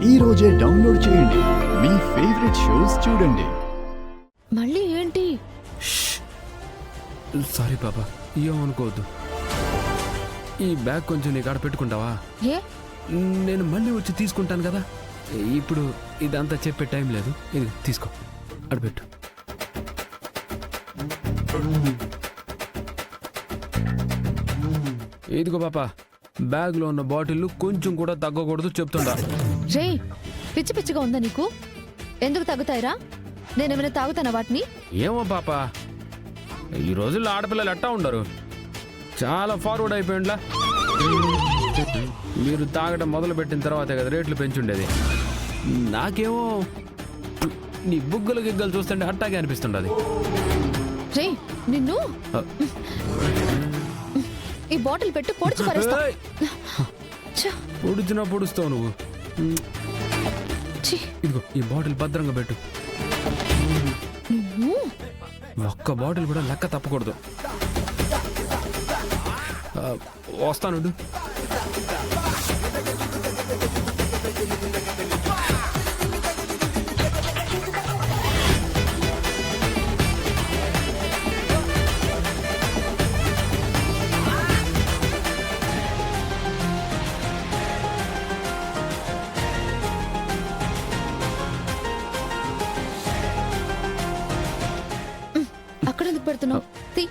ఈ రోజే డౌన్లోడ్ చేయండి. మీ ఫేవరెట్ షోస్ చూడండి. మళ్ళీ ఏంటి? సారీ పాపా, ఏమనుకోవద్దు. ఈ బ్యాగ్ కొంచెం నీ కాడ పెట్టుకుంటావా? ఏ నేను మళ్ళీ వచ్చి తీసుకుంటాను కదా. ఇప్పుడు ఇదంతా చెప్పే టైం లేదు. ఇది తీసుకో, అడబెట్టు. ఇదిగో పాపా, బ్యాగ్లో ఉన్న బాటిల్ కొంచెం కూడా తగ్గకూడదు చెప్తుండా. రే, పిచ్చి పిచ్చిగా ఉందా నీకు? ఎందుకు తగ్గుతాయిరా? నేనేమైనా తాగుతానా వాటిని? ఏమో పాపా, ఈ రోజుల్లో ఆడపిల్లలు ఎట్టా ఉండరు, చాలా ఫార్వర్డ్ అయిపోయిండ్లా. మీరు తాగడం మొదలు పెట్టిన తర్వాతే కదా రేట్లు పెంచుండేది. నాకేమో నీ బుగ్గలు గిగ్గలు చూస్తుంటే అట్టాగే అనిపిస్తుండది. రే నిన్ను ఈ బాటిల్ పెట్టి పొడిచి పారేస్తా. ఛ, పొడిచినా పొడుస్తావు నువ్వు. ఛీ, ఇదిగో ఈ బాటిల్ భద్రంగా పెట్టు. నువ్వు ఒక్క బాటిల్ కూడా లెక్క తప్పకూడదు. వస్తాను. అక్కడెందుకు పెడుతున్నావు? తీ.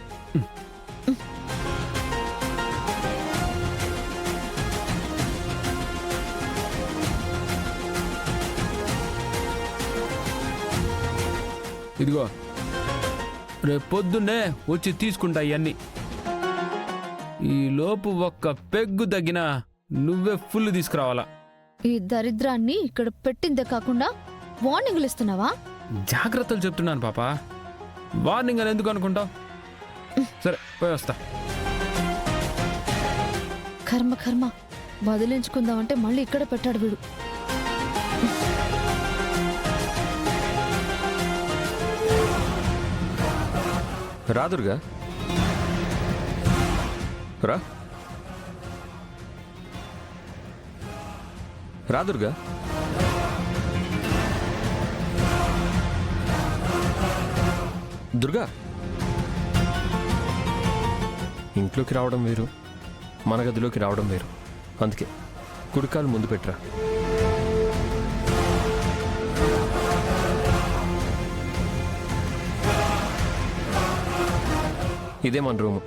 ఇదిగో రేపు పొద్దున్నే వచ్చి తీసుకుంటా ఇవన్నీ. ఈ లోపు ఒక్క పెగ్గు తగ్గినా నువ్వే ఫుల్ తీసుకురావాలా. ఈ దరిద్రాన్ని ఇక్కడ పెట్టిందే కాకుండా వార్నింగ్లు ఇస్తున్నావా? జాగ్రత్తలు చెప్తున్నాను పాపా. వార్నింగ్ అని ఎందుకు అనుకుంటావు? సరే పోయి వస్తా. కర్మ కర్మ, వదిలించుకుందామంటే మళ్ళీ ఇక్కడ పెట్టాడు వీడు. రాదుర్గా రా. రాదుర్గా దుర్గా, ఇంట్లోకి రావడం వేరు, మన గదిలోకి రావడం వేరు. అందుకే కుడికాలు ముందు పెట్టరా. ఇదే మన రూము.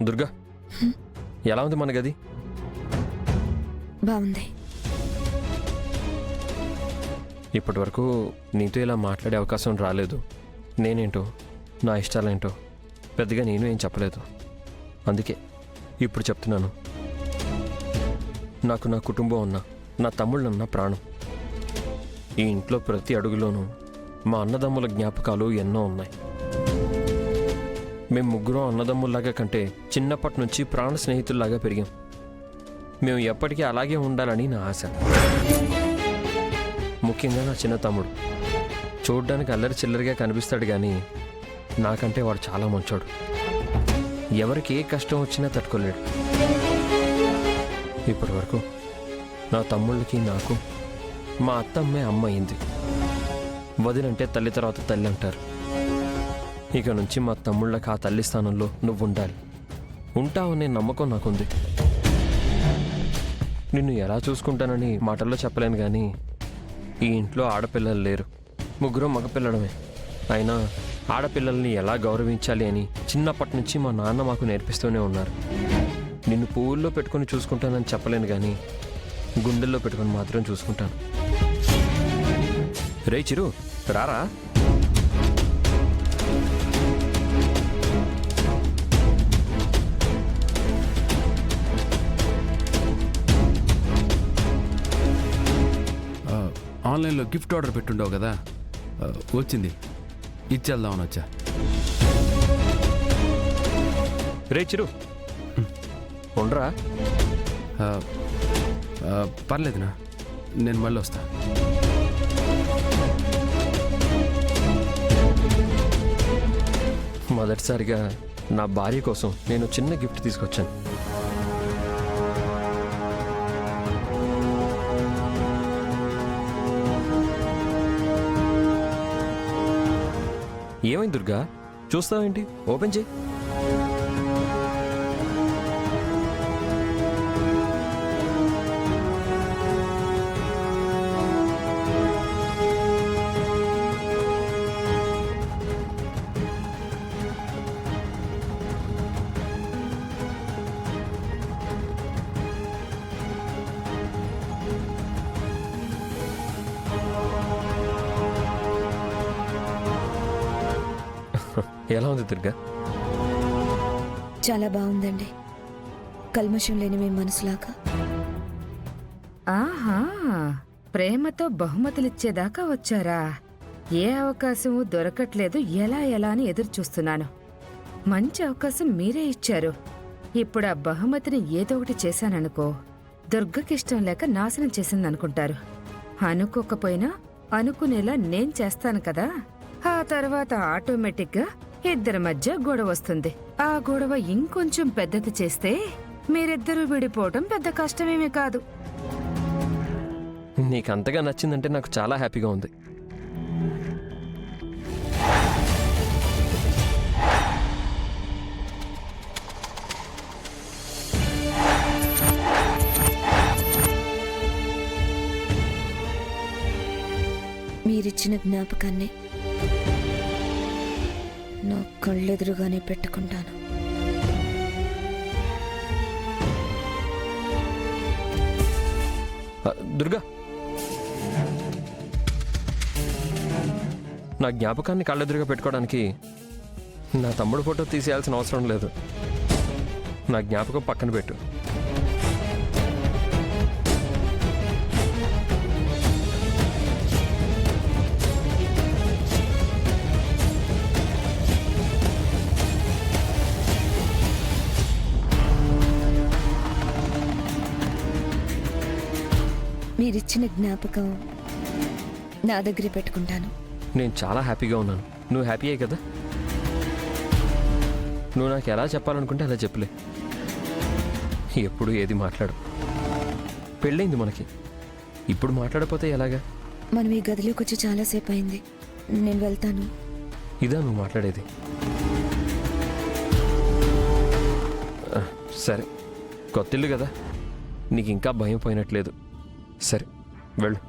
దుర్గా, ఎలా ఉంది మన గది? బాగుంది. ఇప్పటి వరకు నీతో ఇలా మాట్లాడే అవకాశం రాలేదు. నేనేంటో, నా ఇష్టాలేంటో పెద్దగా నేను ఏం చెప్పలేదు. అందుకే ఇప్పుడు చెప్తున్నాను. నాకు నా కుటుంబం ఉన్నా, నా తమ్ముళ్ళన్నా ప్రాణం. ఈ ఇంట్లో ప్రతి అడుగులోనూ మా అన్నదమ్ముల జ్ఞాపకాలు ఎన్నో ఉన్నాయి. మేము ముగ్గురం అన్నదమ్ముల్లాగా కంటే చిన్నప్పటి నుంచి ప్రాణ స్నేహితుల్లాగా పెరిగాం. మేము ఎప్పటికీ అలాగే ఉండాలని నా ఆశ. ముఖ్యంగా నా చిన్న తమ్ముడు చూడ్డానికి అల్లరి చిల్లరిగా కనిపిస్తాడు, కానీ నాకంటే వాడు చాలా మంచోడు. ఎవరికి ఏ కష్టం వచ్చినా తట్టుకోలేడు. ఇప్పటి వరకు నా తమ్ముళ్ళకి నాకు మా అత్తమ్మే అమ్మ అయింది. వదినంటే తల్లి తర్వాత తల్లి అంటారు. ఇక నుంచి మా తమ్ముళ్ళకి ఆ తల్లి స్థానంలో నువ్వు ఉండాలి. ఉంటావనే నమ్మకం నాకుంది. నిన్ను ఎలా చూసుకుంటానని మాటల్లో చెప్పలేను, కానీ ఈ ఇంట్లో ఆడపిల్లలు లేరు, ముగ్గురం మగపిల్లడమే. అయినా ఆడపిల్లల్ని ఎలా గౌరవించాలి అని చిన్నప్పటి నుంచి మా నాన్న మాకు నేర్పిస్తూనే ఉన్నారు. నిన్ను పువ్వుల్లో పెట్టుకొని చూసుకుంటానని చెప్పలేను, కానీ గుండెల్లో పెట్టుకొని మాత్రం చూసుకుంటాను. రే చిరు రారా. ఆన్లైన్లో గిఫ్ట్ ఆర్డర్ పెట్టుండవు కదా, వచ్చింది, ఇచ్చేద్దామని వచ్చా. రే చిరు ఉండరా. పర్లేదునా, నేను మళ్ళీ వస్తా. మొదటిసారిగా నా భార్య కోసం నేను చిన్న గిఫ్ట్ తీసుకొచ్చాను. ఏమైంది దుర్గా, చూస్తావేంటి? ఓపెన్ చేయి. ఎలా ఉంది దుర్గా? చాలా బాగుందండి. కల్మషం లేని మీ మనసులాగా. ఆహా, ప్రేమతో బహుమతులిచ్చేదాకా వచ్చారా? ఏ అవకాశము దొరకట్లేదు, ఎలా అని ఎదురు చూస్తున్నాను. మంచి అవకాశం మీరే ఇచ్చారు. ఇప్పుడు ఆ బహుమతిని ఏదో ఒకటి చేశాననుకో, దుర్గకిష్టం లేక నాశనం చేసిందనుకుంటారు. అనుకోకపోయినా అనుకునేలా నేను చేస్తాను కదా. ఆ తర్వాత ఆటోమేటిక్గా ఇద్దరి మధ్య గొడవ వస్తుంది. ఆ గొడవ ఇంకొంచెం పెద్దది చేస్తే మీరిద్దరూ విడిపోవటం పెద్ద కష్టమేమీ కాదు. నీకు అంతగా నచ్చిందంటే నాకు చాలా హ్యాపీగా ఉంది. మీరిచ్చిన జ్ఞాపకాన్ని నా కళ్ళెదురుగానే పెట్టుకుంటాను. దుర్గా, నా జ్ఞాపకాన్ని కళ్ళెదురుగా పెట్టుకోవడానికి నా తమ్ముడు ఫోటో తీసేయాల్సిన అవసరం లేదు. నా జ్ఞాపకం పక్కన పెట్టు. మీరిచ్చిన జ్ఞాపకం నా దగ్గరే పెట్టుకుంటాను. నేను చాలా హ్యాపీగా ఉన్నాను. నువ్వు హ్యాపీయే కదా? నువ్వు నాకు ఎలా చెప్పాలనుకుంటే అలా చెప్పులే. ఎప్పుడు ఏది మాట్లాడు. పెళ్ళైంది మనకి, ఇప్పుడు మాట్లాడపోతే ఎలాగా? మనం ఈ గదిలోకి వచ్చి చాలాసేపు అయింది. నేను వెళ్తాను. ఇదా నువ్వు మాట్లాడేది? సరే, కొత్తిల్లు కదా, నీకు ఇంకా భయం పోయినట్లేదు. సరే వెళ్ళు.